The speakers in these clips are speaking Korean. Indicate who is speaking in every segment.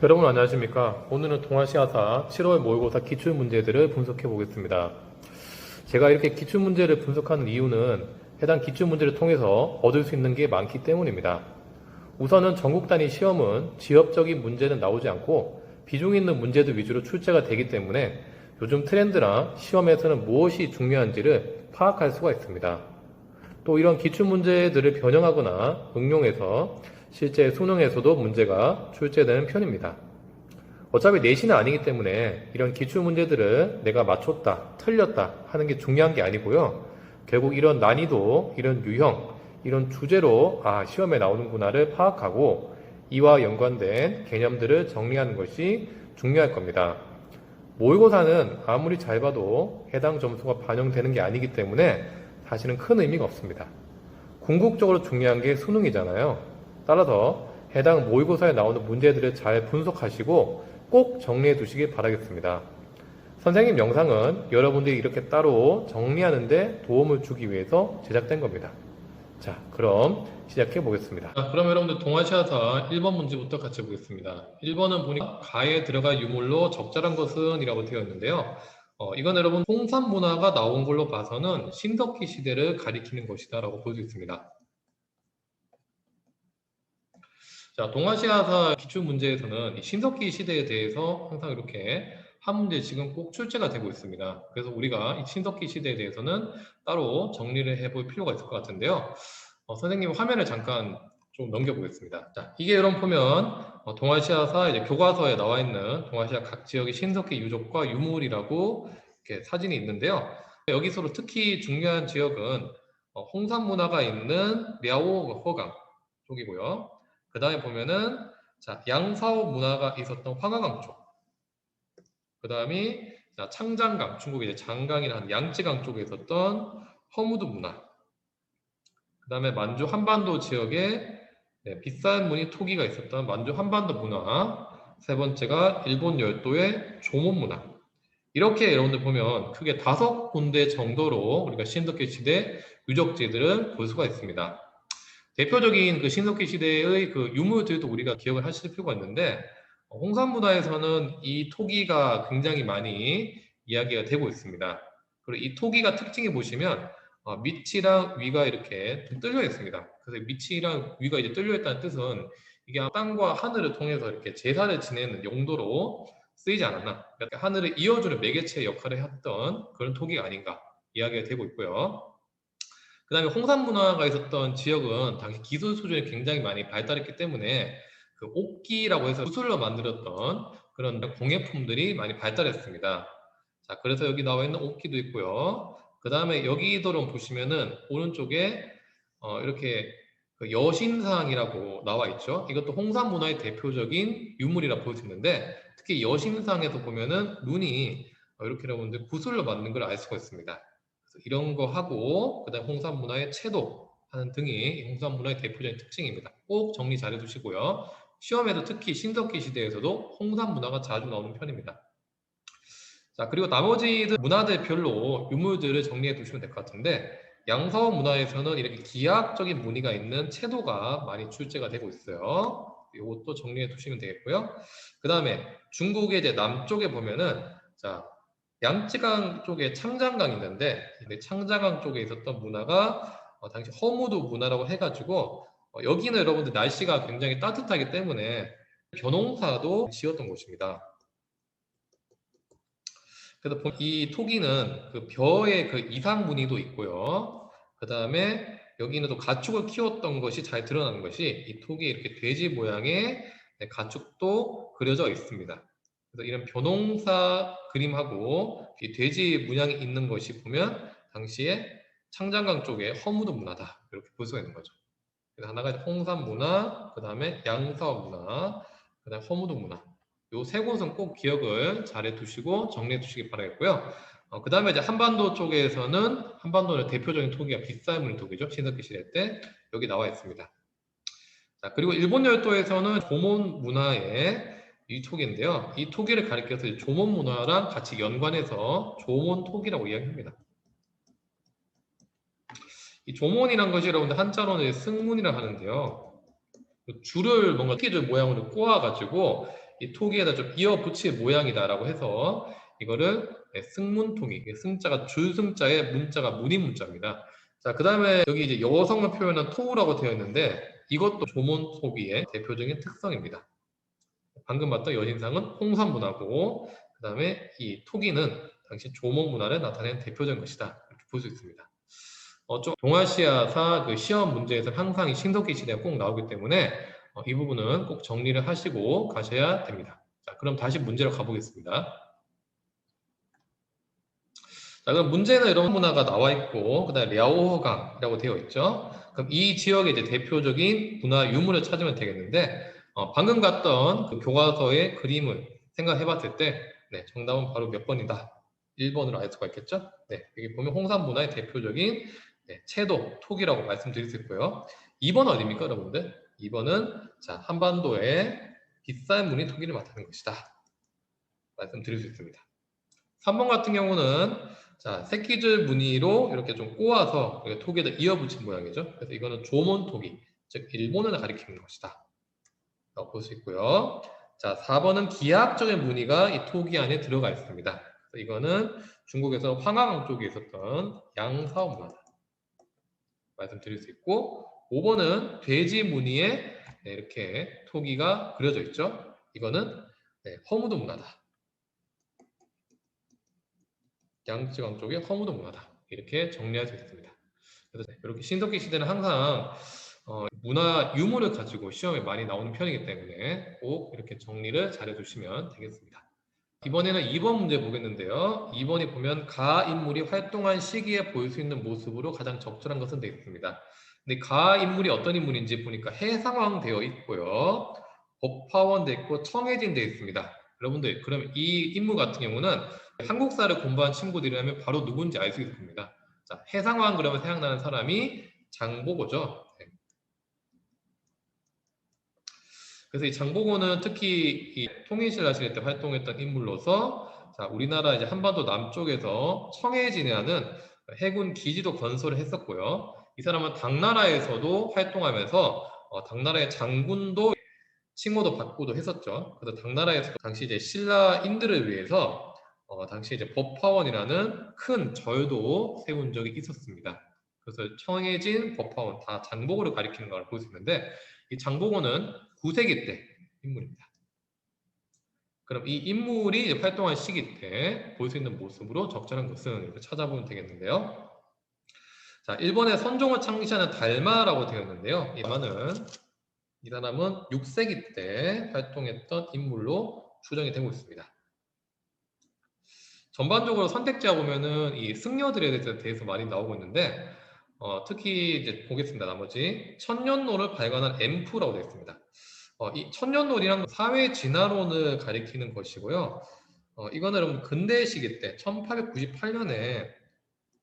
Speaker 1: 여러분 안녕하십니까? 오늘은 동아시아사 7월 모의고사 기출문제들을 분석해 보겠습니다. 제가 이렇게 기출문제를 분석하는 이유는 해당 기출문제를 통해서 얻을 수 있는 게 많기 때문입니다. 우선은 전국 단위 시험은 지역적인 문제는 나오지 않고 비중 있는 문제들 위주로 출제가 되기 때문에 요즘 트렌드나 시험에서는 무엇이 중요한지를 파악할 수가 있습니다. 또 이런 기출문제들을 변형하거나 응용해서 실제 수능에서도 문제가 출제되는 편입니다. 어차피 내신은 아니기 때문에 이런 기출문제들을 내가 맞췄다, 틀렸다 하는 게 중요한 게 아니고요. 결국 이런 난이도, 이런 유형, 이런 주제로 시험에 나오는구나를 파악하고 이와 연관된 개념들을 정리하는 것이 중요할 겁니다. 모의고사는 아무리 잘 봐도 해당 점수가 반영되는 게 아니기 때문에 사실은 큰 의미가 없습니다. 궁극적으로 중요한 게 수능이잖아요. 따라서 해당 모의고사에 나오는 문제들을 잘 분석하시고 꼭 정리해 두시길 바라겠습니다. 선생님 영상은 여러분들이 이렇게 따로 정리하는데 도움을 주기 위해서 제작된 겁니다. 자, 그럼 시작해 보겠습니다. 그럼 여러분들 동아시아사 1번 문제부터 같이 보겠습니다. 1번은 보니까 가에 들어갈 유물로 적절한 것은 이라고 되어 있는데요. 이건 여러분 홍산 문화가 나온 걸로 봐서는 신석기 시대를 가리키는 것이다 라고 볼 수 있습니다. 자, 동아시아사 기출문제에서는 이 신석기 시대에 대해서 항상 이렇게 한 문제씩은 꼭 출제가 되고 있습니다. 그래서 우리가 이 신석기 시대에 대해서는 따로 정리를 해볼 필요가 있을 것 같은데요. 선생님 화면을 잠깐 좀 넘겨보겠습니다. 자, 이게 여러분 보면 동아시아사 이제 교과서에 나와 있는 동아시아 각 지역의 신석기 유적과 유물이라고 이렇게 사진이 있는데요. 여기서 특히 중요한 지역은 홍산 문화가 있는 랴오 허강 쪽이고요. 그 다음에 보면은 자, 양사오 문화가 있었던 황하강 쪽. 그 다음이 창장강, 중국의 장강이라는 양쯔강 쪽에 있었던 허무드 문화. 그 다음에 만주 한반도 지역에 비싼 무늬 토기가 있었던 만주 한반도 문화. 세 번째가 일본 열도의 조몬 문화. 이렇게 여러분들 보면 크게 5군데 정도로 우리가 신석기 시대 유적지들을 볼 수가 있습니다. 대표적인 그 신석기 시대의 그 유물들도 우리가 기억을 하실 필요가 있는데 홍산 문화에서는 이 토기가 굉장히 많이 이야기가 되고 있습니다. 그리고 이 토기가 특징이 보시면 밑이랑 위가 이렇게 뚫려 있습니다. 그래서 밑이랑 위가 이제 뚫려 있다는 뜻은 이게 땅과 하늘을 통해서 이렇게 제사를 지내는 용도로 쓰이지 않았나. 그러니까 하늘을 이어주는 매개체 역할을 했던 그런 토기가 아닌가 이야기가 되고 있고요. 그 다음에 홍산 문화가 있었던 지역은 당시 기술 수준이 굉장히 많이 발달했기 때문에 그 옥기라고 해서 구슬로 만들었던 그런 공예품들이 많이 발달했습니다. 자, 그래서 여기 나와 있는 옥기도 있고요. 그 다음에 여기도록 보시면은 오른쪽에 이렇게 그 여신상이라고 나와 있죠. 이것도 홍산 문화의 대표적인 유물이라 볼 수 있는데 특히 여신상에서 보면은 눈이 이렇게 여러분들 구슬로 만든 걸 알 수가 있습니다. 이런 거 하고 그다음 홍산 문화의 채도 하는 등이 홍산 문화의 대표적인 특징입니다. 꼭 정리 잘 해두시고요. 시험에도 특히 신석기 시대에서도 홍산 문화가 자주 나오는 편입니다. 자, 그리고 나머지 문화들별로 유물들을 정리해 두시면 될 것 같은데 양서원 문화에서는 이렇게 기하학적인 무늬가 있는 채도가 많이 출제가 되고 있어요. 이것도 정리해 두시면 되겠고요. 그 다음에 중국의 이제 남쪽에 보면은 자, 양쯔강 쪽에 창장강이 있는데 창장강 쪽에 있었던 문화가 당시 허무드 문화라고 해가지고 여기는 여러분들 날씨가 굉장히 따뜻하기 때문에 벼농사도 지었던 곳입니다. 그래서 이 토기는 그 벼의 그 이상 무늬도 있고요. 그 다음에 여기는 또 가축을 키웠던 것이 잘 드러나는 것이 이 토기에 이렇게 돼지 모양의 가축도 그려져 있습니다. 그래서 이런 벼농사 그림하고 이 돼지 문양이 있는 것이 보면 당시에 창장강 쪽에 허무도 문화다 이렇게 볼 수가 있는 거죠. 그래서 하나가 홍산 문화, 그 다음에 양사업 문화, 그 다음에 허무도 문화. 요 세 곳은 꼭 기억을 잘 해두시고 정리해 두시기 바라겠고요. 그 다음에 이제 한반도 쪽에서는 한반도의 대표적인 토기가 빗살무늬 토기죠. 신석기 시대 때 여기 나와 있습니다. 자, 그리고 일본 열도에서는 조몬 문화의 이 토기인데요. 이 토기를 가리켜서 조몬 문화랑 같이 연관해서 조몬 토기라고 이야기합니다. 이 조몬이란 것이 여러분들 한자로는 승문이라 하는데요. 줄을 뭔가 토끼줄 모양으로 꼬아가지고 이 토기에다 좀 이어붙일 모양이다라고 해서 이거를 승문토기, 승자가 줄승자에 문자가 문인문자입니다. 자, 그 다음에 여기 이제 여성을 표현한 토우라고 되어 있는데 이것도 조몬토기의 대표적인 특성입니다. 방금 봤던 여신상은 홍산문화고 그 다음에 이 토기는 당시 조몬 문화를 나타내는 대표적인 것이다. 이렇게 볼 수 있습니다. 좀 동아시아사 그 시험 문제에서 항상 이 신석기 시대가 꼭 나오기 때문에 이 부분은 꼭 정리를 하시고 가셔야 됩니다. 자, 그럼 다시 문제로 가보겠습니다. 자, 그럼 문제는 이런 문화가 나와 있고, 그 다음에 랴오허강이라고 되어 있죠. 그럼 이 지역의 이제 대표적인 문화 유물을 찾으면 되겠는데, 방금 갔던 그 교과서의 그림을 생각해 봤을 때, 네, 정답은 바로 몇 번이다? 1번으로 알 수가 있겠죠? 네, 여기 보면 홍산 문화의 대표적인 채도, 톡이라고 말씀드릴 수 있고요. 2번 어디입니까, 여러분들? 2번은, 자, 한반도의 비싼 문이 토기를 나타낸 것이다. 말씀드릴 수 있습니다. 3번 같은 경우는 자, 새끼줄 무늬로 이렇게 좀 꼬아서 토기에다 이어붙인 모양이죠. 그래서 이거는 조몬 토기, 즉 일본을 가리키는 것이다. 라고 볼 수 있고요. 자, 4번은 기하학적인 무늬가 이 토기 안에 들어가 있습니다. 그래서 이거는 중국에서 황하강 쪽에 있었던 양사오 문화다. 말씀드릴 수 있고 5번은 돼지 무늬에 이렇게 토기가 그려져 있죠. 이거는 허무도 문화다. 양쯔강 쪽의 허무도 문화다. 이렇게 정리할 수 있습니다. 그래서 이렇게 신석기 시대는 항상 문화 유물을 가지고 시험에 많이 나오는 편이기 때문에 꼭 이렇게 정리를 잘 해주시면 되겠습니다. 이번에는 2번 문제 보겠는데요. 2번이 보면 가 인물이 활동한 시기에 보일 수 있는 모습으로 가장 적절한 것은 되어 있습니다. 근데 가 인물이 어떤 인물인지 보니까 해상왕 되어 있고요. 법화원 되어 있고 청해진 되어 있습니다. 여러분들 그럼 이 인물 같은 경우는 한국사를 공부한 친구들이라면 바로 누군지 알 수 있을 겁니다. 자, 해상왕 그러면 생각나는 사람이 장보고죠. 네. 그래서 이 장보고는 특히 이 통일신라 시대 때 활동했던 인물로서 자, 우리나라 이제 한반도 남쪽에서 청해진이라는 해군 기지도 건설을 했었고요. 이 사람은 당나라에서도 활동하면서 당나라의 장군도 칭호도 받고도 했었죠. 그래서 당나라에서 당시 이제 신라인들을 위해서 당시 이제 법화원이라는 큰 절도 세운 적이 있었습니다. 그래서 청해진, 법화원 다 장보고를 가리키는 걸 볼 수 있는데 이 장보고는 9세기 때 인물입니다. 그럼 이 인물이 활동한 시기 때 볼 수 있는 모습으로 적절한 것은 이렇게 찾아보면 되겠는데요. 자, 일본의 선종을 창시하는 달마라고 되어 있는데요. 이 사람은 6세기 때 활동했던 인물로 추정이 되고 있습니다. 전반적으로 선택지와 보면은 이 승려들에 대해서 많이 나오고 있는데 특히 이제 보겠습니다. 나머지 천년노를 발간한 엠프라고 되어 있습니다. 이 천년놀이란 사회 진화론을 가리키는 것이고요. 이거는 여러분 근대 시기 때 1898년에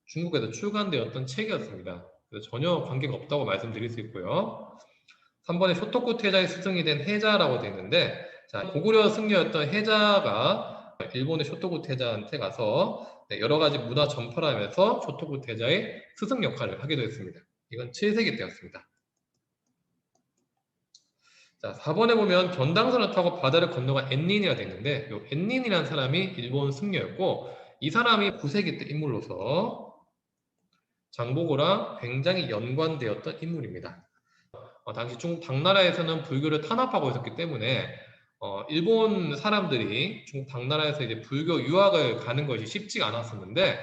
Speaker 1: 중국에서 출간되었던 책이었습니다. 그래서 전혀 관계가 없다고 말씀드릴 수 있고요. 3번에 쇼토쿠 태자의 스승이 된 해자라고 되어 있는데 자, 고구려 승려였던 해자가 일본의 쇼토쿠 태자한테 가서 여러 가지 문화 전파를 하면서 쇼토쿠 태자의 스승 역할을 하게 되었습니다. 이건 7세기 때였습니다. 자, 4번에 보면 견당선을 타고 바다를 건너간 엔린이가 되는데 이 엔린이라는 사람이 일본 승려였고 이 사람이 9세기 때 인물로서 장보고랑 굉장히 연관되었던 인물입니다. 당시 중국 당나라에서는 불교를 탄압하고 있었기 때문에 일본 사람들이 중국 당나라에서 이제 불교 유학을 가는 것이 쉽지가 않았었는데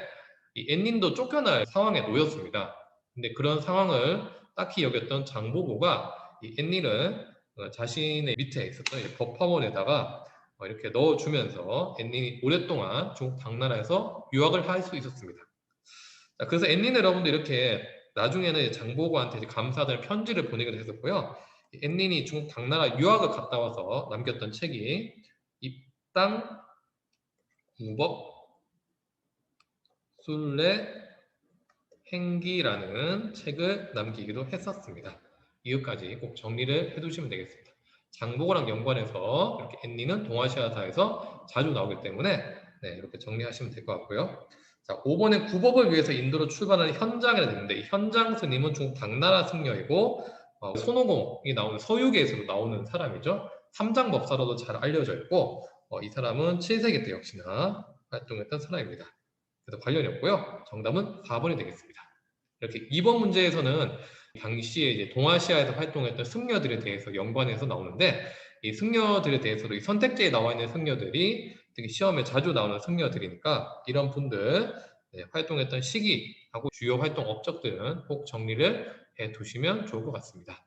Speaker 1: 이 엔린도 쫓겨날 상황에 놓였습니다. 근데 그런 상황을 딱히 여겼던 장보고가 이 엔린을 자신의 밑에 있었던 법화원에다가 이렇게 넣어주면서 엔린이 오랫동안 중국 당나라에서 유학을 할 수 있었습니다. 자, 그래서 엔린 여러분들 이렇게 나중에는 장보고한테 감사하다는 편지를 보내기도 했었고요. 엔린이 중국 당나라 유학을 갔다 와서 남겼던 책이 입당 무법 순례 행기라는 책을 남기기도 했었습니다. 이것까지 꼭 정리를 해두시면 되겠습니다. 장보고랑 연관해서 이렇게 엔린은 동아시아사에서 자주 나오기 때문에 이렇게 정리하시면 될 것 같고요. 자, 5번에 구법을 위해서 인도로 출발하는 현장이라 되는데 이 현장 스님은 중국 당나라 승려이고 손오공이 나오는 서유계에서도 나오는 사람이죠. 삼장법사로도 잘 알려져 있고 이 사람은 7세기 때 역시나 활동했던 사람입니다. 그래서 관련이 없고요. 정답은 4번이 되겠습니다. 이렇게 2번 문제에서는 당시에 이제 동아시아에서 활동했던 승려들에 대해서 연관해서 나오는데 이 승려들에 대해서도 이 선택지에 나와 있는 승려들이 되게 시험에 자주 나오는 승려들이니까 이런 분들 활동했던 시기하고 주요 활동 업적들은 꼭 정리를 해 두시면 좋을 것 같습니다.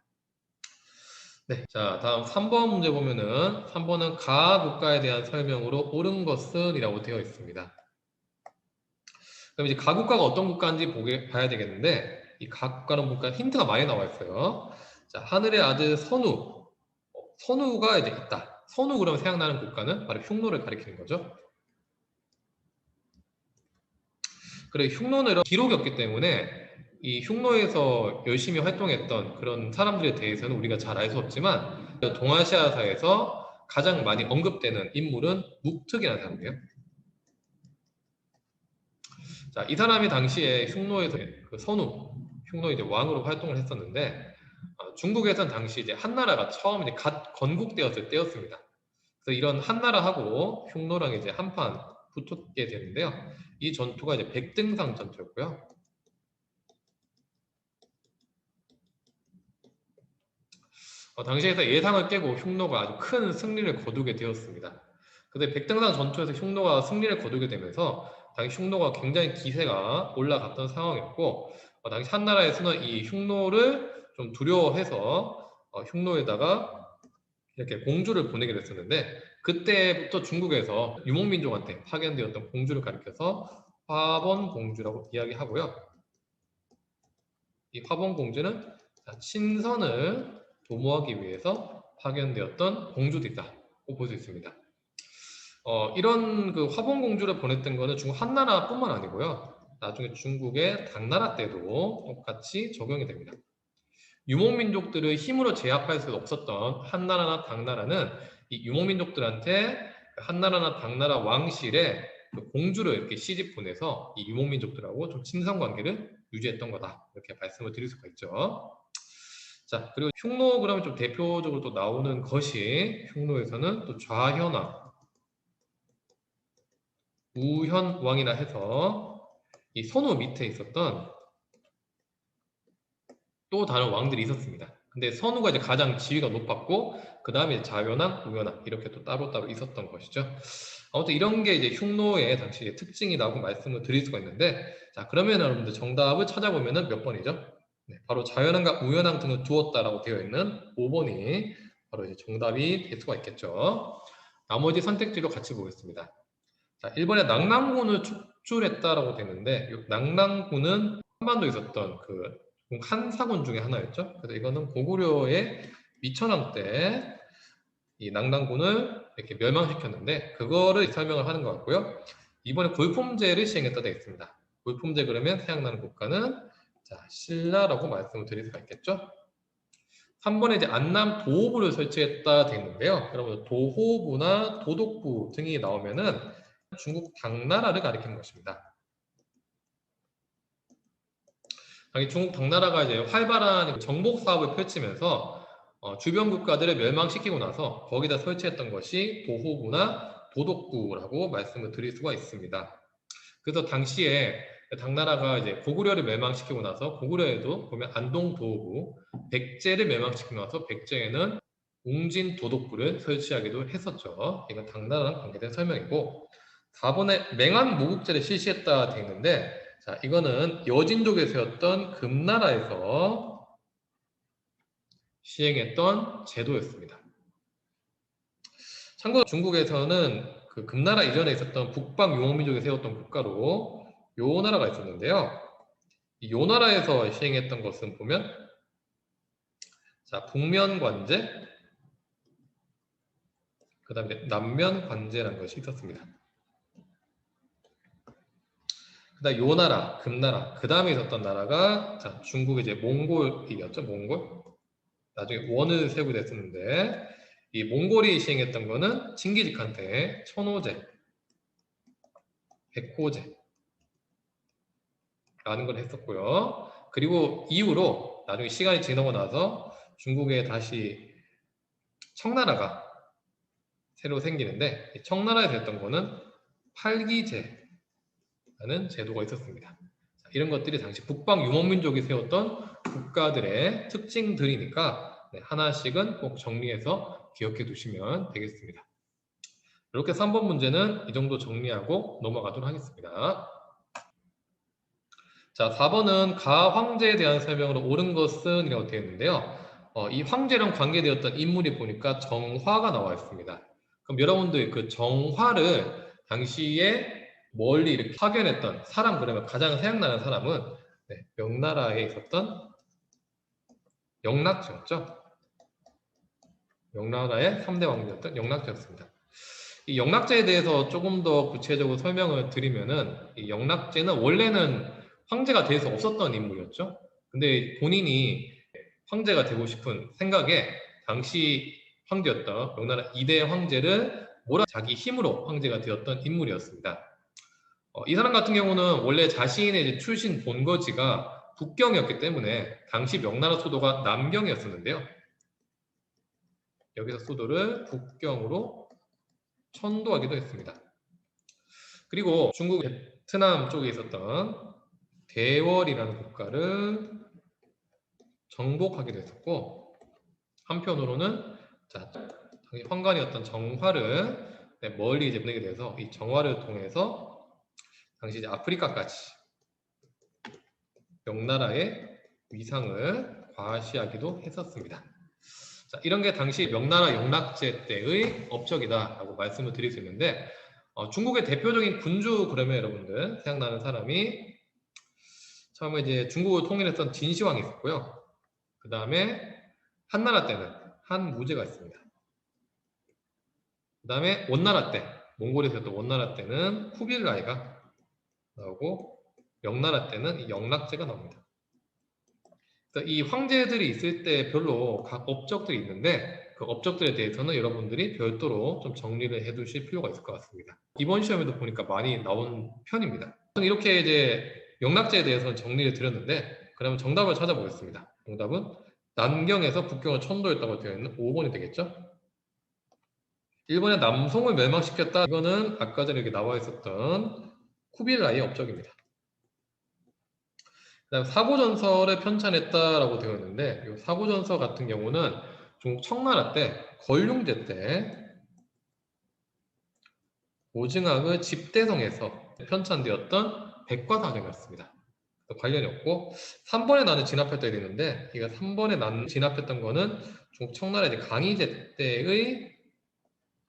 Speaker 1: 네, 자 다음 3번 문제 보면은 3번은 가 국가에 대한 설명으로 옳은 것은 이라고 되어 있습니다. 그럼 이제 가 국가가 어떤 국가인지 봐야 되겠는데 이 가 국가는 보니까 힌트가 많이 나와 있어요. 자, 하늘의 아들 선우. 선우가 이제 있다. 선우 그러면 생각나는 국가는 바로 흉노를 가리키는 거죠. 그래 흉노는 기록이 없기 때문에 이 흉노에서 열심히 활동했던 그런 사람들에 대해서는 우리가 잘 알 수 없지만 동아시아사에서 가장 많이 언급되는 인물은 묵특이라는 사람이에요. 자, 이 사람이 당시에 흉노에서 그 선우, 흉노 이제 왕으로 활동을 했었는데 중국에선 당시 이제 한나라가 처음 이제 갓 건국되었을 때였습니다. 그래서 이런 한나라하고 흉노랑 이제 한판 붙게 되는데요. 이 전투가 이제 백등산 전투였고요. 당시에서 예상을 깨고 흉노가 아주 큰 승리를 거두게 되었습니다. 근데 백등산 전투에서 흉노가 승리를 거두게 되면서 당시 흉노가 굉장히 기세가 올라갔던 상황이었고 당시 한나라에서는 이 흉노를 좀 두려워해서 흉노에다가 이렇게 공주를 보내게 됐었는데 그때부터 중국에서 유목민족한테 파견되었던 공주를 가리켜서 화본공주라고 이야기하고요. 이 화본공주는 친선을 도모하기 위해서 파견되었던 공주들이다고 볼 수 있습니다. 이런 그 화본공주를 보냈던 거는 중국 한나라뿐만 아니고요. 나중에 중국의 당나라 때도 똑같이 적용이 됩니다. 유목민족들을 힘으로 제압할 수 없었던 한나라나 당나라는 이 유목민족들한테 한나라나 당나라 왕실에 그 공주를 이렇게 시집 보내서 이 유목민족들하고 좀 친선 관계를 유지했던 거다. 이렇게 말씀을 드릴 수가 있죠. 자, 그리고 흉노 그러면 좀 대표적으로 또 나오는 것이 흉노에서는 또 좌현왕, 우현왕이라 해서 이 선우 밑에 있었던 또 다른 왕들이 있었습니다. 근데 선우가 이제 가장 지위가 높았고 그 다음에 좌현왕, 우현왕 이렇게 또 따로따로 있었던 것이죠. 아무튼 이런 게 이제 흉노의 당시 특징이라고 말씀을 드릴 수가 있는데 자 그러면 여러분들 정답을 찾아보면은 몇 번이죠? 네, 바로 좌현왕과 우현왕 등을 두었다라고 되어 있는 5번이 바로 이제 정답이 될 수가 있겠죠. 나머지 선택지로 같이 보겠습니다. 자, 1번에 낙랑군을 축출했다라고 되는데 낙랑군은 한반도에 있었던 그 한사군 중에 하나였죠. 그래서 이거는 고구려의 미천왕 때 이 낙랑군을 이렇게 멸망시켰는데 그거를 설명을 하는 것 같고요. 이번에 골품제를 시행했다 되어 있습니다. 골품제 그러면 생각나는 국가는 자, 신라라고 말씀을 드릴 수가 있겠죠. 3번에 이제 안남 도호부를 설치했다 되어 있는데요. 여러분 도호부나 도독부 등이 나오면은 중국 당나라를 가리키는 것입니다. 중국 당나라가 이제 활발한 정복 사업을 펼치면서 주변 국가들을 멸망시키고 나서 거기다 설치했던 것이 도호부나 도독부라고 말씀을 드릴 수가 있습니다. 그래서 당시에 당나라가 이제 고구려를 멸망시키고 나서 고구려에도 보면 안동도호부, 백제를 멸망시키고 나서 백제에는 웅진도독부를 설치하기도 했었죠. 이건 당나라랑 관계된 설명이고 4번에 맹한모국제를 실시했다 되어 있는데 자 이거는 여진족에 세웠던 금나라에서 시행했던 제도였습니다. 참고로 중국에서는 그 금나라 이전에 있었던 북방 유목민족이 세웠던 국가로 요 나라가 있었는데요. 요 나라에서 시행했던 것은 보면 자 북면관제 그 다음에 남면관제라는 것이 있었습니다. 그 다음 요 나라, 금나라 그 다음에 있었던 나라가 자 중국의 이제 몽골이었죠. 몽골 나중에 원을 세우게 됐었는데 이 몽골이 시행했던 거는 칭기즈칸테 천호제, 백호제 라는 걸 했었고요. 그리고 이후로 나중에 시간이 지나고 나서 중국에 다시 청나라가 새로 생기는데 이 청나라에서 했던 거는 팔기제라는 제도가 있었습니다. 자, 이런 것들이 당시 북방 유목민족이 세웠던 국가들의 특징들이니까 하나씩은 꼭 정리해서 기억해 두시면 되겠습니다. 이렇게 3번 문제는 이 정도 정리하고 넘어가도록 하겠습니다. 자, 4번은 가 황제에 대한 설명으로 옳은 것은 이라고 되어 있는데요. 이 황제랑 관계되었던 인물이 보니까 정화가 나와 있습니다. 그럼 여러분들 그 정화를 당시에 멀리 이렇게 파견했던 사람, 그러면 가장 생각나는 사람은 명나라에 있었던 영락제였죠. 명나라의 3대 왕제였던 영락제였습니다. 이 영락제에 대해서 조금 더 구체적으로 설명을 드리면은 이 영락제는 원래는 황제가 될 수 없었던 인물이었죠. 근데 본인이 황제가 되고 싶은 생각에 당시 황제였던 명나라 2대 황제를 자기 힘으로 황제가 되었던 인물이었습니다. 이 사람 같은 경우는 원래 자신의 이제 출신 본거지가 북경이었기 때문에 당시 명나라 수도가 남경이었었는데요. 여기서 수도를 북경으로 천도하기도 했습니다. 그리고 중국 베트남 쪽에 있었던 대월이라는 국가를 정복하기도 했었고, 한편으로는 황관이었던 정화를 멀리 이제 보내게 돼서 이 정화를 통해서 당시 이제 아프리카까지 명나라의 위상을 과시하기도 했었습니다. 자, 이런 게 당시 명나라 영락제 때의 업적이다라고 말씀을 드릴 수 있는데, 중국의 대표적인 군주 그러면 여러분들 생각나는 사람이 처음에 이제 중국을 통일했던 진시황이 있었고요. 그 다음에 한나라 때는 한무제가 있습니다. 그 다음에 원나라 때, 몽골에서 했던 원나라 때는 쿠빌라이가 나오고, 명나라 때는 이 영락제가 나옵니다. 그래서 이 황제들이 있을 때 별로 각 업적들이 있는데 그 업적들에 대해서는 여러분들이 별도로 좀 정리를 해 두실 필요가 있을 것 같습니다. 이번 시험에도 보니까 많이 나온 편입니다. 이렇게 이제 영락제에 대해서는 정리를 드렸는데, 그러면 정답을 찾아보겠습니다. 정답은 남경에서 북경을 천도했다고 되어 있는 5번이 되겠죠? 1번에 남송을 멸망시켰다. 이거는 아까 전에 여기 나와 있었던 쿠빌라이의 업적입니다. 그다음 사고전설을 편찬했다라고 되어 있는데, 이 사고전설 같은 경우는 중국 청나라 때 걸륭제 때 오징악의 집대성에서 편찬되었던 백과사전이었습니다. 관련이 없고, 3번에 나는 진압했다 되는데, 이가 3번에 나는 진압했던 거는 중국 청나라 이제 강희제 때의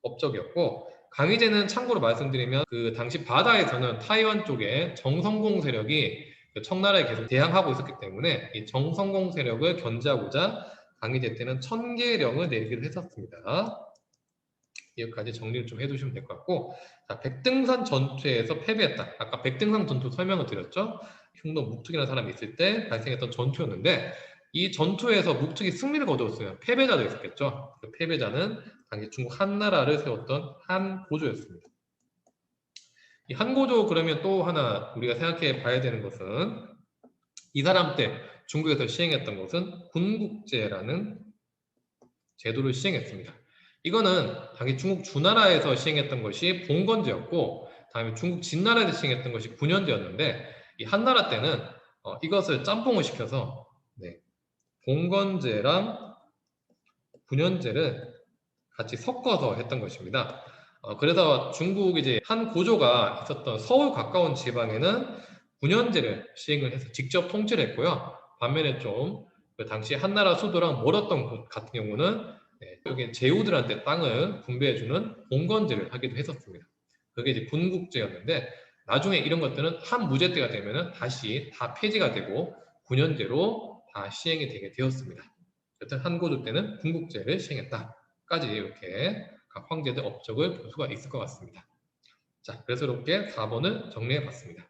Speaker 1: 업적이었고, 강희제는 참고로 말씀드리면 그 당시 바다에서는 타이완 쪽에 정성공 세력이 청나라에 계속 대항하고 있었기 때문에 이 정성공 세력을 견제하고자 강희제 때는 천계령을 내리기도 했었습니다. 여기까지 정리를 좀 해두시면 될 것 같고, 자, 백등산 전투에서 패배했다. 아까 백등산 전투 설명을 드렸죠. 흉노 묵툭이라는 사람이 있을 때 발생했던 전투였는데, 이 전투에서 묵툭이 승리를 거두었어요. 패배자도 있었겠죠. 그 패배자는 당시 중국 한나라를 세웠던 한고조였습니다. 이 한고조 그러면 또 하나 우리가 생각해 봐야 되는 것은, 이 사람 때 중국에서 시행했던 것은 군국제라는 제도를 시행했습니다. 이거는 당시 중국 주나라에서 시행했던 것이 봉건제였고, 다음에 중국 진나라에서 시행했던 것이 군현제였는데, 이 한나라 때는 이것을 짬뽕을 시켜서 봉건제랑 군현제를 같이 섞어서 했던 것입니다. 그래서 중국 이제 한 고조가 있었던 서울 가까운 지방에는 군현제를 시행을 해서 직접 통치를 했고요. 반면에 좀 그 당시 한나라 수도랑 멀었던 곳 같은 경우는 여기 제후들한테 땅을 분배해주는 봉건제를 하기도 했었습니다. 그게 이제 군국제였는데, 나중에 이런 것들은 한무제 때가 되면은 다시 다 폐지가 되고 군현제로 다 시행이 되게 되었습니다. 여튼 한고조 때는 군국제를 시행했다까지 이렇게 각 황제들 업적을 볼 수가 있을 것 같습니다. 자, 그래서 이렇게 4번을 정리해 봤습니다.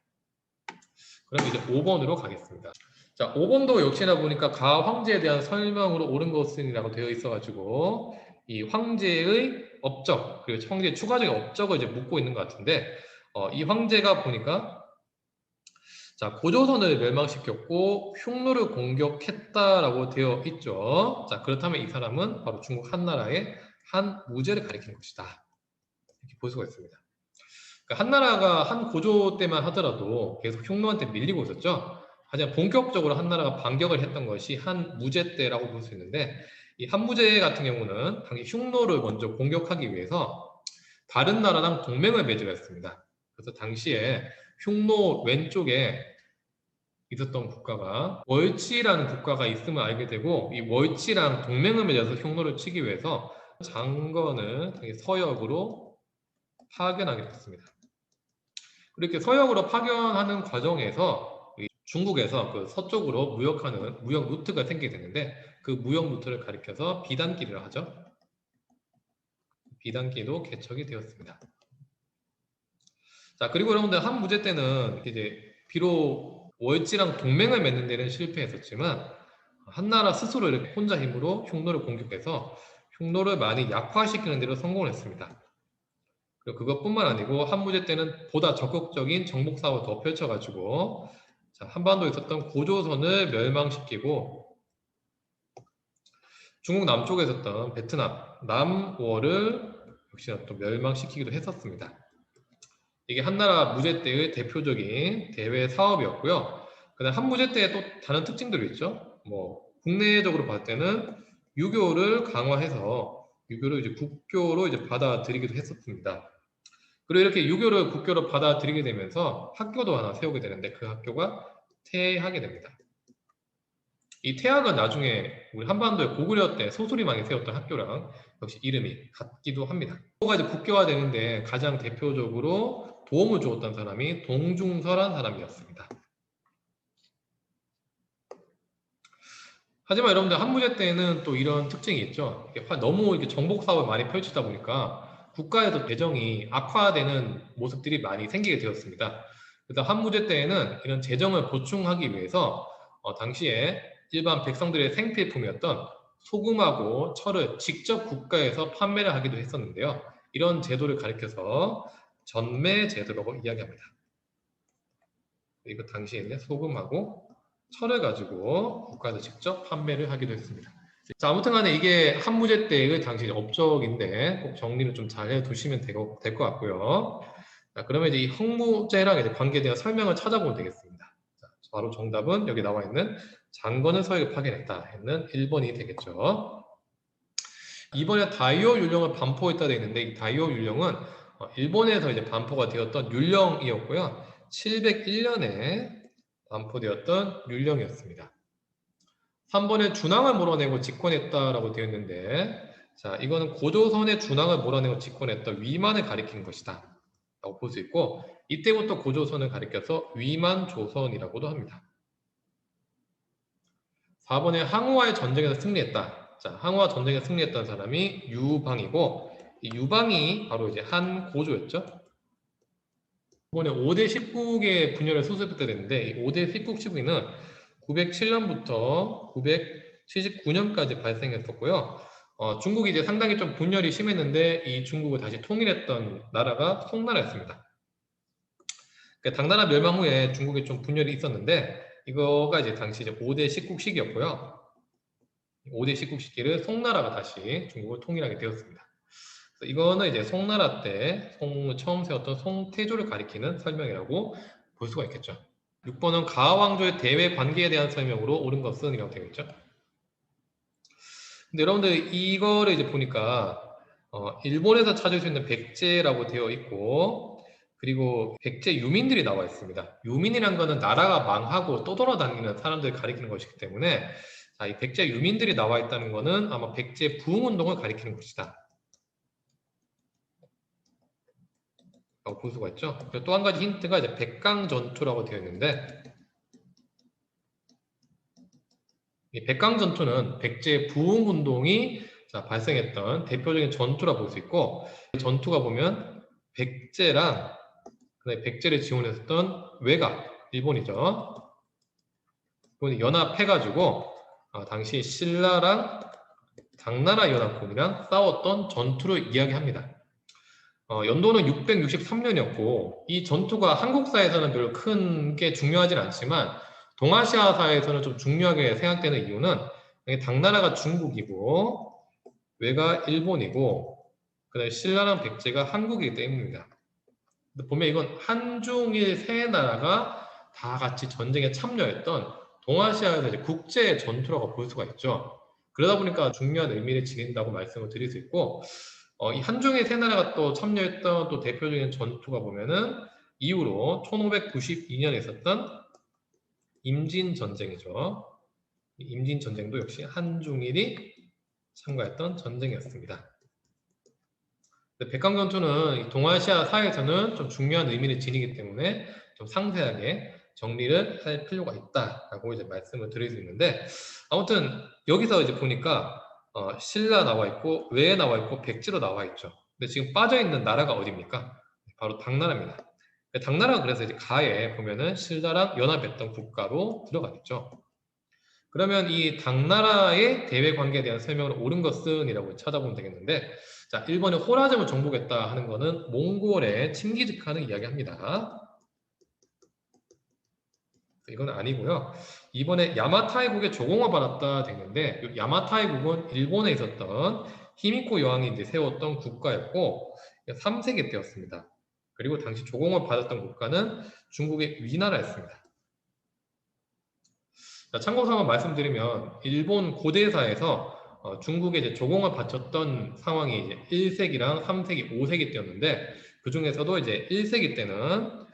Speaker 1: 그럼 이제 5번으로 가겠습니다. 자, 5번도 역시나 보니까 가 황제에 대한 설명으로 옳은 것은이라고 되어 있어가지고 이 황제의 업적, 그리고 황제의 추가적인 업적을 이제 묻고 있는 것 같은데, 이 황제가 보니까 자, 고조선을 멸망시켰고 흉노를 공격했다라고 되어 있죠. 자, 그렇다면 이 사람은 바로 중국 한나라의 한무제를 가리킨 것이다. 이렇게 볼 수가 있습니다. 그러니까 한 나라가 한 고조 때만 하더라도 계속 흉노한테 밀리고 있었죠. 하지만 본격적으로 한 나라가 반격을 했던 것이 한무제 때라고 볼 수 있는데, 이 한무제 같은 경우는 당시 흉노를 먼저 공격하기 위해서 다른 나라랑 동맹을 맺으려 했습니다. 그래서 당시에 흉노 왼쪽에 있었던 국가가 월치라는 국가가 있음을 알게 되고, 이 월치랑 동맹을 맺어서 흉노를 치기 위해서 장건을 서역으로 파견하게 됐습니다. 이렇게 서역으로 파견하는 과정에서 중국에서 그 서쪽으로 무역하는 무역 루트가 생기게 되는데, 그 무역 루트를 가리켜서 비단길이라고 하죠. 비단길도 개척이 되었습니다. 자, 그리고 여러분들 한무제 때는 이제 비록 월지랑 동맹을 맺는 데는 실패했었지만 한나라 스스로 이렇게 혼자 힘으로 흉노를 공격해서 흉노를 많이 약화시키는 데로 성공을 했습니다. 그리고 그것뿐만 아니고 한무제 때는 보다 적극적인 정복 사업을 더 펼쳐가지고 한반도에 있었던 고조선을 멸망시키고 중국 남쪽에 있었던 베트남, 남워를 역시나 또 멸망시키기도 했었습니다. 이게 한나라 무제 때의 대표적인 대외 사업이었고요. 그다음 한무제 때에 또 다른 특징들이 있죠. 뭐 국내적으로 봤을 때는 유교를 강화해서 유교를 이제 국교로 이제 받아들이기도 했었습니다. 그리고 이렇게 유교를 국교로 받아들이게 되면서 학교도 하나 세우게 되는데, 그 학교가 태학이 됩니다. 이 태학은 나중에 우리 한반도의 고구려 때 소수리망이 세웠던 학교랑 역시 이름이 같기도 합니다. 학교가 이제 국교화되는데 가장 대표적으로 도움을 주었던 사람이 동중서란 사람이었습니다. 하지만 여러분들 한무제 때는 또 이런 특징이 있죠. 너무 이렇게 정복 사업을 많이 펼치다 보니까 국가에도 재정이 악화되는 모습들이 많이 생기게 되었습니다. 그래서 한무제 때에는 이런 재정을 보충하기 위해서 당시에 일반 백성들의 생필품이었던 소금하고 철을 직접 국가에서 판매를 하기도 했었는데요. 이런 제도를 가리켜서 전매 제도라고 이야기합니다. 이거 당시에는 소금하고 철을 가지고 국가에서 직접 판매를 하기도 했습니다. 자, 아무튼 간에 이게 한무제 때의 당시 업적인데 꼭 정리를 좀 잘 해두시면 될 것 같고요. 자, 그러면 이제 이 헝무제랑 이제 관계되어 설명을 찾아보면 되겠습니다. 자, 바로 정답은 여기 나와 있는 장건을 서역에 파견했다 했는 1번이 되겠죠. 이번에 다이오 율령을 반포했다 되어 있는데, 이 다이오 율령은 일본에서 이제 반포가 되었던 율령이었고요. 701년에 반포되었던 율령이었습니다. 3번에 준항을 몰아내고 집권했다라고 되어 있는데, 자, 이거는 고조선의 준항을 몰아내고 집권했던 위만을 가리키는 것이다 라고 볼 수 있고, 이때부터 고조선을 가리켜서 위만조선이라고도 합니다. 4번에 항우와의 전쟁에서 승리했다. 자, 항우와 전쟁에서 승리했던 사람이 유방이고, 이 유방이 바로 이제 한 고조였죠. 이번에 5대 19개 분열을 수습했다 됐는데, 이 5대 19는 907년부터 979년까지 발생했었고요. 중국이 이제 상당히 좀 분열이 심했는데, 이 중국을 다시 통일했던 나라가 송나라였습니다. 그러니까 당나라 멸망 후에 중국에 좀 분열이 있었는데, 이거가 이제 당시 이제 5대 19시기였고요. 5대 19시기를 송나라가 다시 중국을 통일하게 되었습니다. 그래서 이거는 이제 송나라 때 처음 세웠던 송태조를 가리키는 설명이라고 볼 수가 있겠죠. 6번은 가왕조의 대외 관계에 대한 설명으로 옳은 것은 이라고 되어 있죠. 근데 여러분들 이거를 이제 보니까 일본에서 찾을 수 있는 백제라고 되어 있고, 그리고 백제 유민들이 나와 있습니다. 유민이란 거는 나라가 망하고 떠돌아다니는 사람들을 가리키는 것이기 때문에, 자, 이 백제 유민들이 나와 있다는 거는 아마 백제 부흥운동을 가리키는 것이다 라고 볼 수가 있죠. 또 한 가지 힌트가 이제 백강전투라고 되어 있는데, 이 백강전투는 백제 부흥운동이 발생했던 대표적인 전투라 볼 수 있고, 전투가 보면 백제랑 백제를 지원했었던 외가, 일본이죠. 이번에 연합해가지고 당시 신라랑 당나라 연합군이랑 싸웠던 전투를 이야기합니다. 연도는 663년이었고 이 전투가 한국사에서는 별로 큰 게 중요하진 않지만 동아시아사에서는 좀 중요하게 생각되는 이유는 당나라가 중국이고 외가 일본이고 그다음에 신라랑 백제가 한국이기 때문입니다. 보면 이건 한중일 세 나라가 다 같이 전쟁에 참여했던 동아시아에서 이제 국제 전투라고 볼 수가 있죠. 그러다 보니까 중요한 의미를 지닌다고 말씀을 드릴 수 있고, 이 한중일 세 나라가 또 참여했던 또 대표적인 전투가 보면은 이후로 1592년에 있었던 임진전쟁이죠. 임진전쟁도 역시 한중일이 참가했던 전쟁이었습니다. 백강전투는 동아시아 사회에서는 좀 중요한 의미를 지니기 때문에 좀 상세하게 정리를 할 필요가 있다라고 이제 말씀을 드릴 수 있는데, 아무튼 여기서 이제 보니까 신라 나와 있고 외에 나와 있고 백제로 나와 있죠. 근데 지금 빠져 있는 나라가 어디입니까? 바로 당나라입니다. 당나라가 그래서 이제 가에 보면은 신라랑 연합했던 국가로 들어가겠죠. 그러면 이 당나라의 대외 관계에 대한 설명을 옳은 것은이라고 찾아보면 되겠는데, 자, 1번에 호라즘을 정복했다 하는 것은 몽골의 칭기즈칸을 이야기합니다. 이건 아니고요. 2번에 야마타이국의 조공을 받았다 되는데, 야마타이국은 일본에 있었던 히미코 여왕이 이제 세웠던 국가였고 3세기 때였습니다. 그리고 당시 조공을 받았던 국가는 중국의 위나라였습니다. 참고사항을 말씀드리면 일본 고대사에서 중국에 이제 조공을 바쳤던 상황이 이제 1세기랑 3세기, 5세기 때였는데 그 중에서도 이제 1세기 때는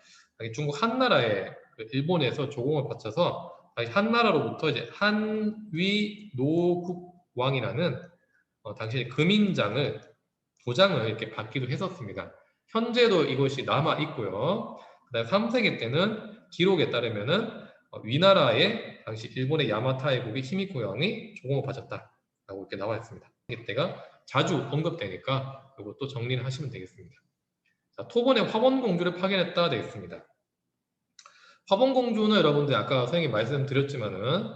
Speaker 1: 중국 한나라에 일본에서 조공을 바쳐서 한나라로부터 이제 한위 노국왕이라는 당시 금인장을 도장을 이렇게 받기도 했었습니다. 현재도 이것이 남아 있고요. 그다음 3세기 때는 기록에 따르면은 위나라의 당시 일본의 야마타이국의 히미코 여왕이 조공을 바쳤다라고 이렇게 나와 있습니다. 이때가 자주 언급되니까 이것도 정리를 하시면 되겠습니다. 자, 토번에 화본공주를 파견했다 되어 있습니다. 화본공주는 여러분들 아까 선생님이 말씀드렸지만은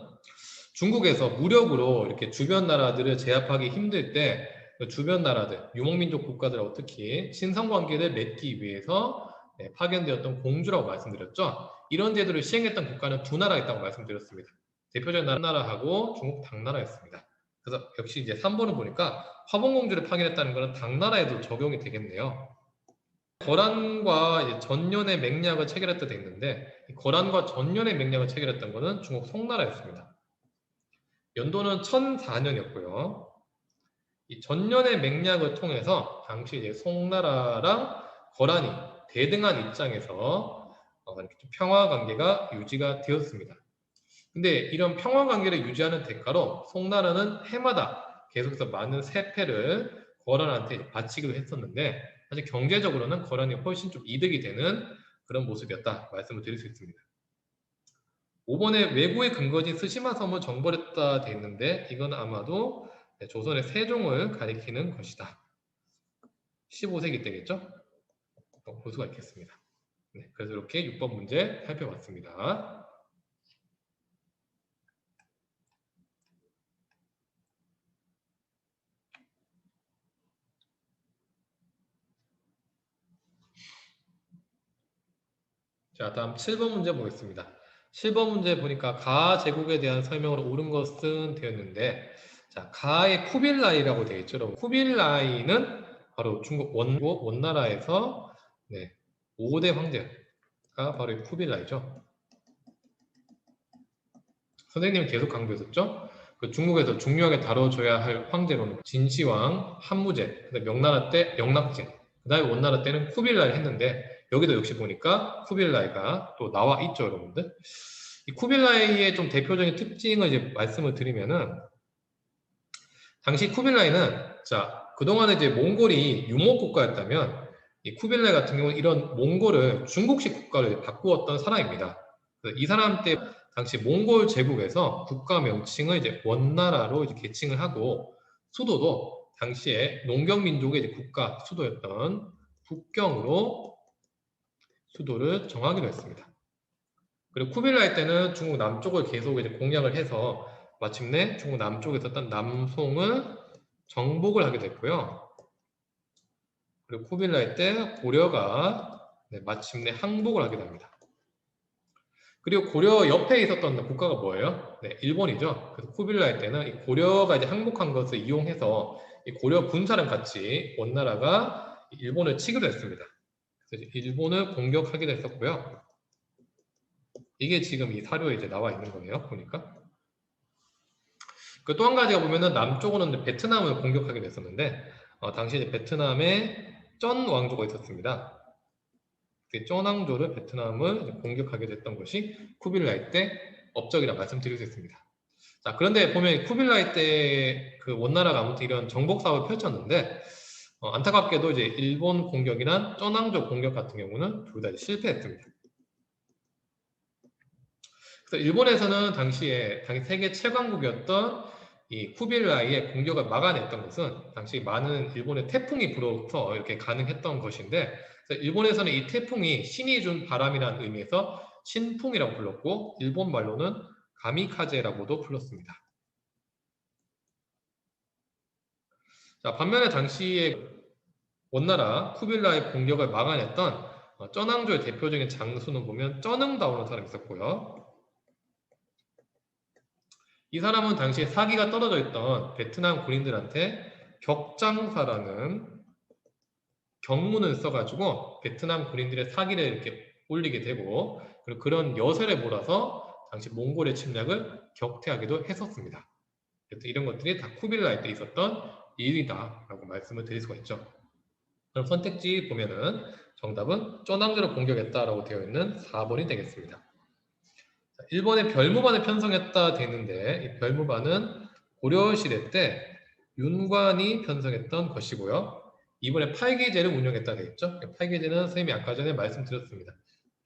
Speaker 1: 중국에서 무력으로 이렇게 주변 나라들을 제압하기 힘들 때 주변 나라들, 유목민족 국가들하고 특히 친선관계를 맺기 위해서 파견되었던 공주라고 말씀드렸죠. 이런 제도를 시행했던 국가는 두 나라 있다고 말씀드렸습니다. 대표적인 나라하고 중국 당나라였습니다. 그래서 역시 이제 3번을 보니까 화본공주를 파견했다는 것은 당나라에도 적용이 되겠네요. 거란과 이제 전년의 맹약을 체결했다 돼 있는데 거란과 전년의 맹약을 체결했던 것은 중국 송나라였습니다. 연도는 1004년이었고요. 이 전년의 맹약을 통해서 당시 이제 송나라랑 거란이 대등한 입장에서 이렇게 평화 관계가 유지가 되었습니다. 근데 이런 평화 관계를 유지하는 대가로 송나라는 해마다 계속해서 많은 세패를 거란한테 바치기도 했었는데 사실 경제적으로는 거란이 훨씬 좀 이득이 되는 그런 모습이었다 말씀을 드릴 수 있습니다. 5번에 외구의 근거지 스시마 섬을 정벌했다 돼 있는데 이건 아마도 조선의 세종을 가리키는 것이다. 15세기 때겠죠? 볼 수가 있겠습니다. 네, 그래서 이렇게 6번 문제 살펴봤습니다. 자, 다음 7번 문제 보겠습니다. 7번 문제 보니까 가 제국에 대한 설명으로 옳은 것은 되었는데 자, 가의 쿠빌라이라고 되어 있죠. 여러분. 쿠빌라이는 바로 중국 원나라에서 5대 황제가 바로 이 쿠빌라이죠. 선생님은 계속 강조했었죠. 그 중국에서 중요하게 다뤄줘야 할 황제로는 진시황, 한무제, 명나라 때 영락진, 그 다음에 원나라 때는 쿠빌라이를 했는데 여기도 역시 보니까 쿠빌라이가 또 나와 있죠, 여러분들. 이 쿠빌라이의 좀 대표적인 특징을 이제 말씀을 드리면은 당시 쿠빌라이는 자 그동안에 이제 몽골이 유목 국가였다면 이 쿠빌라이 같은 경우는 이런 몽골을 중국식 국가를 바꾸었던 사람입니다. 이 사람 때 당시 몽골 제국에서 국가 명칭을 이제 원나라로 이제 개칭을 하고 수도도 당시에 농경민족의 이제 국가 수도였던 북경으로 수도를 정하기로 했습니다. 그리고 쿠빌라이 때는 중국 남쪽을 계속 이제 공략을 해서 마침내 중국 남쪽에 있었던 남송을 정복을 하게 됐고요. 그리고 쿠빌라이 때 고려가 마침내 항복을 하게 됩니다. 그리고 고려 옆에 있었던 국가가 뭐예요? 일본이죠. 그래서 쿠빌라이 때는 이 고려가 이제 항복한 것을 이용해서 이 고려 군사랑 같이 원나라가 일본을 치기도 했습니다. 그래서 일본을 공격하기도 했었고요. 이게 지금 이 사료에 이제 나와 있는 거예요. 보니까. 그 또 한 가지가 보면은 남쪽으로는 베트남을 공격하게 됐었는데 당시 이제 베트남에 쩐 왕조가 있었습니다. 그 쩐 왕조를 베트남을 공격하게 됐던 것이 쿠빌라이 때 업적이라 말씀드릴 수 있습니다. 자, 그런데 보면 쿠빌라이 때 그 원나라가 아무튼 이런 정복 사업을 펼쳤는데 안타깝게도 이제 일본 공격이나 쩐 왕조 공격 같은 경우는 둘 다 실패했습니다. 그래서 일본에서는 당시에 당시 세계 최강국이었던 이 쿠빌라이의 공격을 막아냈던 것은 당시 많은 일본의 태풍이 불어서 이렇게 가능했던 것인데, 그래서 일본에서는 이 태풍이 신이 준 바람이라는 의미에서 신풍이라고 불렀고, 일본 말로는 가미카제라고도 불렀습니다. 자, 반면에 당시에 원나라 쿠빌라이 공격을 막아냈던 쩌낭조의 대표적인 장수는 보면 쩌능다오라는 사람이 있었고요. 이 사람은 당시에 사기가 떨어져 있던 베트남 군인들한테 격장사라는 경문을 써가지고 베트남 군인들의 사기를 이렇게 올리게 되고, 그리고 그런 여세를 몰아서 당시 몽골의 침략을 격퇴하기도 했었습니다. 이런 것들이 다 쿠빌라이 때 있었던 일이다라고 말씀을 드릴 수가 있죠. 그럼 선택지 보면은 정답은 쩌낭조를 공격했다라고 되어 있는 4번이 되겠습니다. 일본의 별무반을 편성했다 되는데, 이 별무반은 고려시대 때 윤관이 편성했던 것이고요. 이번에 팔기제를 운영했다 되겠죠. 팔기제는 선생님이 아까 전에 말씀드렸습니다.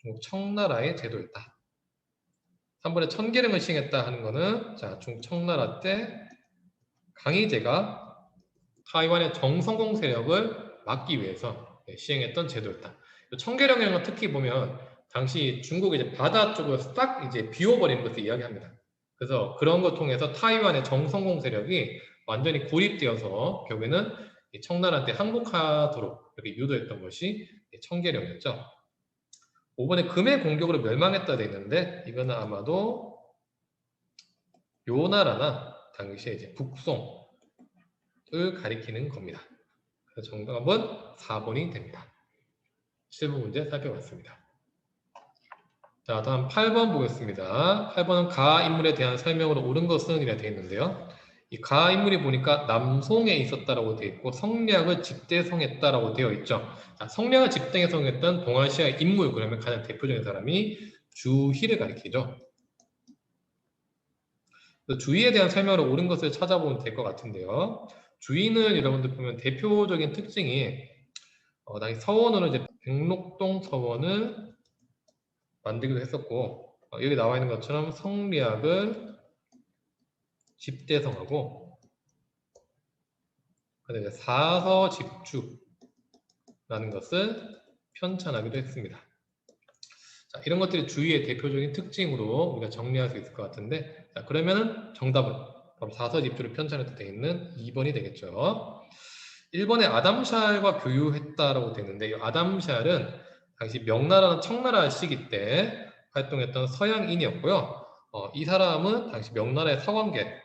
Speaker 1: 중국 청나라의 제도였다. 3번에 천계령을 시행했다 하는 거는 자, 중국 청나라 때 강희제가 타이완의 정성공 세력을 막기 위해서 시행했던 제도였다. 청계령은 특히 보면 당시 중국이 이제 바다 쪽을 싹 이제 비워버리는 것을 이야기합니다. 그래서 그런 걸 통해서 타이완의 정성공 세력이 완전히 고립되어서 결국에는 청나라한테 항복하도록 이렇게 유도했던 것이 청계령이었죠. 5번에 금의 공격으로 멸망했다 돼 있는데, 이거는 아마도 요나라나 당시에 이제 북송을 가리키는 겁니다. 그래서 정답은 4번이 됩니다. 실무 문제 살펴봤습니다. 자, 다음 8번 보겠습니다. 8번은 가 인물에 대한 설명으로 옳은 것은 이라 되어 있는데요. 이 가 인물이 보니까 남송에 있었다라고 되어 있고 성략을 집대성했다라고 되어 있죠. 자, 성략을 집대성했던 동아시아 인물, 그러면 가장 대표적인 사람이 주희를 가리키죠. 주희에 대한 설명으로 옳은 것을 찾아보면 될 것 같은데요. 주희는 여러분들 보면 대표적인 특징이 당시 서원으로 이제 백록동 서원을 만들기도 했었고, 여기 나와 있는 것처럼 성리학을 집대성하고, 그다음에 사서집주라는 것을 편찬하기도 했습니다. 자, 이런 것들이 주의의 대표적인 특징으로 우리가 정리할 수 있을 것 같은데, 자, 그러면은 정답은 바로 사서집주를 편찬해서 되어 있는 2번이 되겠죠. 1번에 아담샬과 교유했다라고 되어 있는데, 이 아담샬은 당시 명나라나 청나라 시기 때 활동했던 서양인이었고요. 이 사람은 당시 명나라의 서광계랑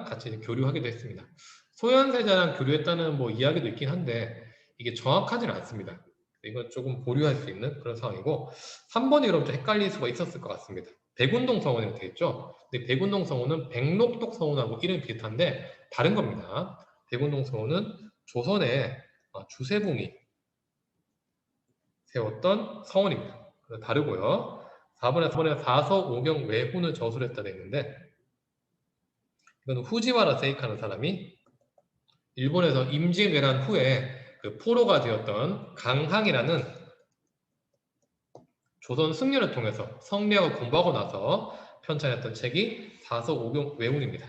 Speaker 1: 같이 교류하기도 했습니다. 소현세자랑 교류했다는 뭐 이야기도 있긴 한데 이게 정확하지는 않습니다. 이건 조금 보류할 수 있는 그런 상황이고, 3번이 그럼 좀 헷갈릴 수가 있었을 것 같습니다. 백운동 서원이 되겠죠. 근데 백운동 서원은 백록동 서원하고 이름이 비슷한데 다른 겁니다. 백운동 서원은 조선의 주세붕이 세웠던 서원입니다. 다르고요. 4번에 사서오경 외훈을 저술했다 되어 있는데, 이건 후지와라 세이카는 사람이 일본에서 임진왜란 후에 그 포로가 되었던 강항이라는 조선 승려를 통해서 성리학을 공부하고 나서 편찬했던 책이 사서오경 외훈입니다.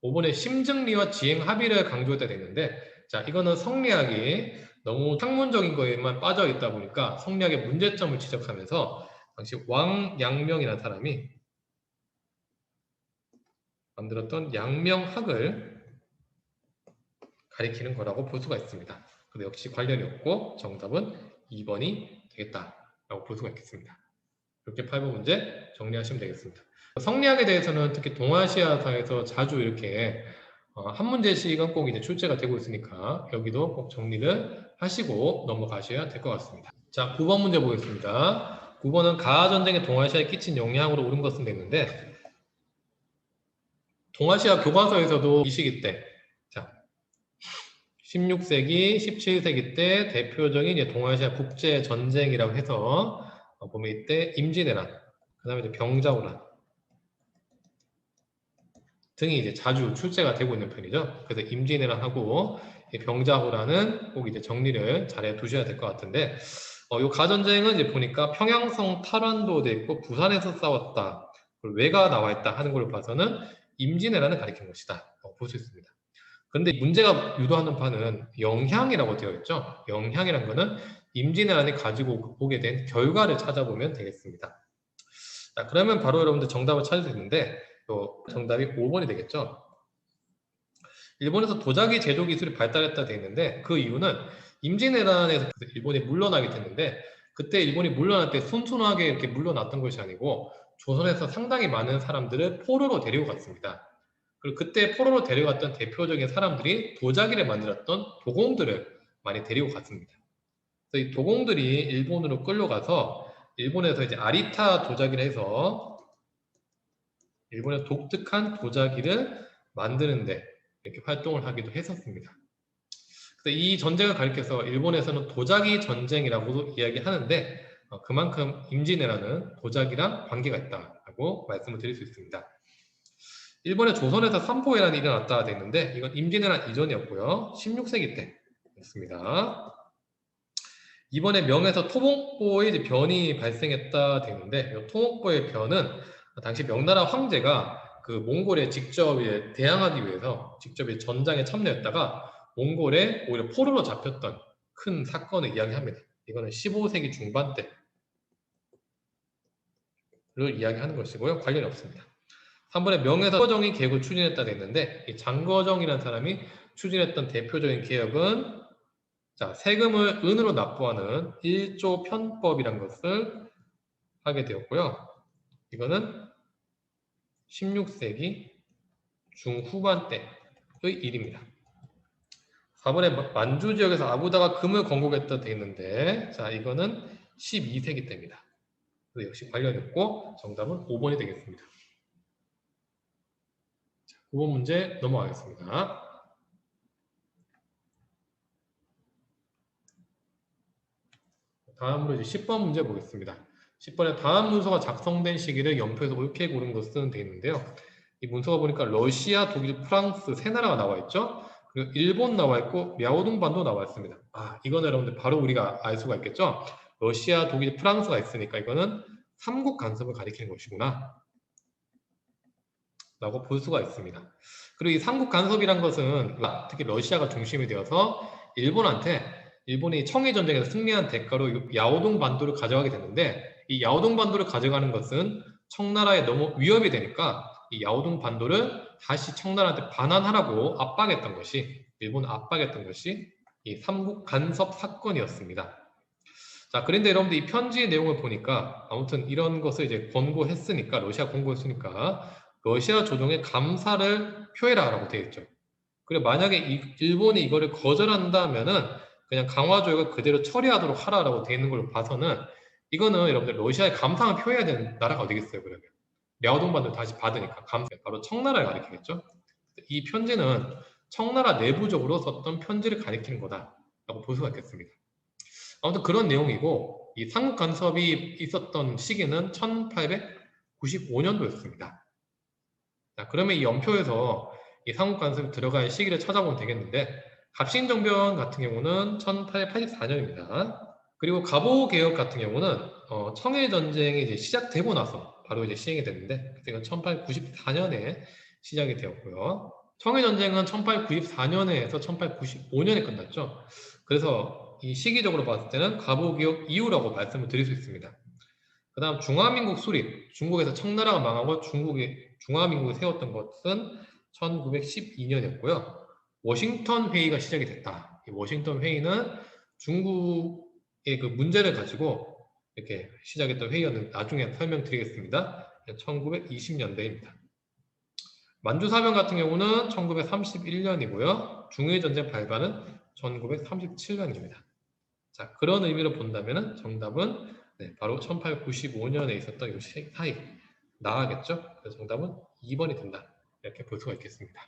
Speaker 1: 5번에 심증리와 지행 합의를 강조했다 되는데, 자, 이거는 성리학이 너무 학문적인 거에만 빠져 있다 보니까 성리학의 문제점을 지적하면서 당시 왕양명이라는 사람이 만들었던 양명학을 가리키는 거라고 볼 수가 있습니다. 근데 역시 관련이 없고 정답은 2번이 되겠다라고 볼 수가 있겠습니다. 이렇게 8번 문제 정리하시면 되겠습니다. 성리학에 대해서는 특히 동아시아사에서 자주 이렇게 한 문제씩은 꼭 이제 출제가 되고 있으니까 여기도 꼭 정리를 하시고 넘어가셔야 될 것 같습니다. 자, 9번 문제 보겠습니다. 9번은 가하전쟁이 동아시아에 끼친 영향으로 옳은 것은 됐는데, 동아시아 교과서에서도 이 시기 때, 자, 16세기, 17세기 때 대표적인 이제 동아시아 국제 전쟁이라고 해서 보면 이때 임진왜란, 그 다음에 이제 병자호란 등이 이제 자주 출제가 되고 있는 편이죠. 그래서 임진왜란하고 병자호란은 꼭 이제 정리를 잘 해두셔야 될 것 같은데, 이 가전쟁은 이제 보니까 평양성 탈환도 돼 있고 부산에서 싸웠다, 그리고 왜가 나와 있다 하는 걸 봐서는 임진왜란을 가리킨 것이다. 볼 수 있습니다. 그런데 문제가 유도하는 바는 영향이라고 되어 있죠. 영향이란 거는 임진왜란이 가지고 오게 된 결과를 찾아보면 되겠습니다. 자, 그러면 바로 여러분들 정답을 찾을 수 있는데, 정답이 5번이 되겠죠. 일본에서 도자기 제조 기술이 발달했다 되어 있는데, 그 이유는 임진왜란에서 일본이 물러나게 됐는데, 그때 일본이 물러날 때 순순하게 이렇게 물러났던 것이 아니고 조선에서 상당히 많은 사람들을 포로로 데리고 갔습니다. 그리고 그때 포로로 데려갔던 대표적인 사람들이 도자기를 만들었던 도공들을 많이 데리고 갔습니다. 그래서 이 도공들이 일본으로 끌려가서 일본에서 이제 아리타 도자기를 해서 일본의 독특한 도자기를 만드는데 이렇게 활동을 하기도 했었습니다. 그래서 이 전쟁을 가리켜서 일본에서는 도자기 전쟁이라고도 이야기하는데, 그만큼 임진왜란은 도자기랑 관계가 있다고 말씀을 드릴 수 있습니다. 일본의 조선에서 삼포해란이 일어났다 되는데, 이건 임진왜란 이전이었고요. 16세기 때였습니다. 이번에 명에서 토목보의 이제 변이 발생했다 되는데, 이 토목보의 변은 당시 명나라 황제가 그 몽골에 직접 대항하기 위해서 직접 전장에 참여했다가 몽골에 오히려 포로로 잡혔던 큰 사건을 이야기합니다. 이거는 15세기 중반 때를 이야기하는 것이고요. 관련이 없습니다. 3번에 명에서 장거정이 개혁을 추진했다 됐는데, 이 장거정이라는 사람이 추진했던 대표적인 개혁은, 자, 세금을 은으로 납부하는 1조 편법이란 것을 하게 되었고요. 이거는 16세기 중후반 때의 일입니다. 4번에 만주 지역에서 아부다가 금을 건국했다 되어 있는데, 자, 이거는 12세기 때입니다. 그래서 역시 관련이 없고 정답은 5번이 되겠습니다. 자, 9번 문제 넘어가겠습니다. 다음으로 이제 10번 문제 보겠습니다. 10번에 다음 문서가 작성된 시기를 연표에서 옳게 고른 것은 되어 있는데요. 이 문서가 보니까 러시아, 독일, 프랑스 세 나라가 나와 있죠. 그리고 일본 나와 있고 랴오둥반도 나와 있습니다. 이거는 여러분들 바로 우리가 알 수가 있겠죠. 러시아, 독일, 프랑스가 있으니까 이거는 삼국 간섭을 가리키는 것이구나 라고 볼 수가 있습니다. 그리고 이 삼국 간섭이란 것은 특히 러시아가 중심이 되어서 일본이 청해 전쟁에서 승리한 대가로 야오동 반도를 가져가게 됐는데, 이 야오동 반도를 가져가는 것은 청나라에 너무 위협이 되니까 이 야오동 반도를 다시 청나라한테 반환하라고 일본을 압박했던 것이 이 삼국 간섭 사건이었습니다. 자, 그런데 여러분들 이 편지 내용을 보니까 아무튼 이런 것을 이제 러시아 권고했으니까 러시아 조정에 감사를 표해라라고 되어 있죠. 그리고 만약에 일본이 이거를 거절한다면은 그냥 강화조약을 그대로 처리하도록 하라라고 되어 있는 걸 봐서는 이거는 여러분들 러시아에 감상을 표해야 되는 나라가 어디겠어요, 그러면. 랴오동반도 다시 받으니까 바로 청나라를 가리키겠죠. 이 편지는 청나라 내부적으로 썼던 편지를 가리키는 거다라고 볼 수가 있겠습니다. 아무튼 그런 내용이고, 이 삼국 간섭이 있었던 시기는 1895년도였습니다. 자, 그러면 이 연표에서 이 삼국 간섭이 들어갈 시기를 찾아보면 되겠는데, 갑신정변 같은 경우는 1884년입니다. 그리고 갑오개혁 같은 경우는 청해전쟁이 이제 시작되고 나서 바로 이제 시행이 됐는데, 그때가 1894년에 시작이 되었고요. 청해전쟁은 1894년에서 1895년에 끝났죠. 그래서 이 시기적으로 봤을 때는 갑오개혁 이후라고 말씀을 드릴 수 있습니다. 그 다음 중화민국 수립, 중국에서 청나라가 망하고 중화민국을 세웠던 것은 1912년이었고요. 워싱턴 회의가 시작이 됐다. 이 워싱턴 회의는 중국의 그 문제를 가지고 이렇게 시작했던 회의였는데 나중에 설명드리겠습니다. 1920년대입니다. 만주사변 같은 경우는 1931년이고요. 중일전쟁 발발은 1937년입니다. 자, 그런 의미로 본다면 정답은 네, 바로 1895년에 있었던 이 사이 나가겠죠? 그래서 정답은 2번이 된다. 이렇게 볼 수가 있겠습니다.